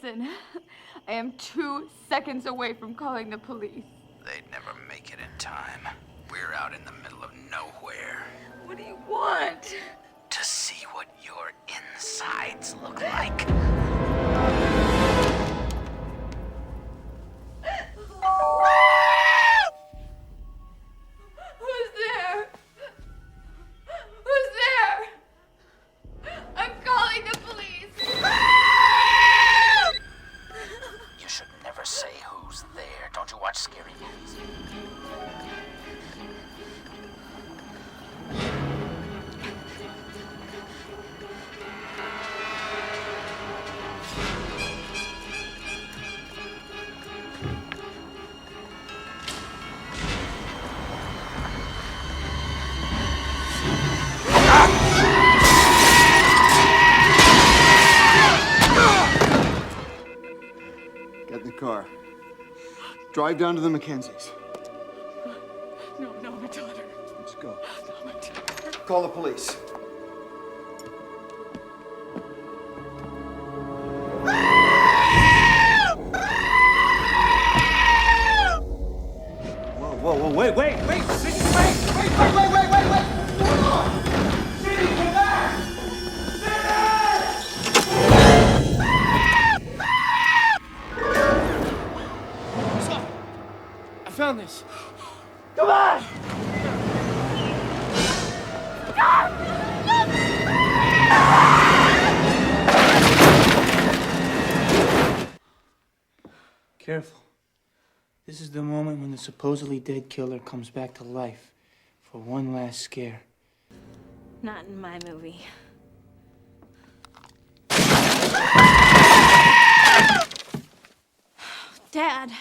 Listen, I am 2 seconds away from calling the police. They'd never make it in time. We're out in the middle of nowhere. What do you want? To see what your insides look like. Who's there? Who's there? I'm calling the police. You should never say who's there. Don't you watch scary movies? Get in the car. Drive down to the Mackenzies. No, my daughter. Let's go. No, my daughter. Call the police. Whoa, wait! Sidney, wait! Hold on! Sidney, come back! Stop! I found this. Come on! Careful. This is the moment when the supposedly dead killer comes back to life for one last scare. Not in my movie. Dad.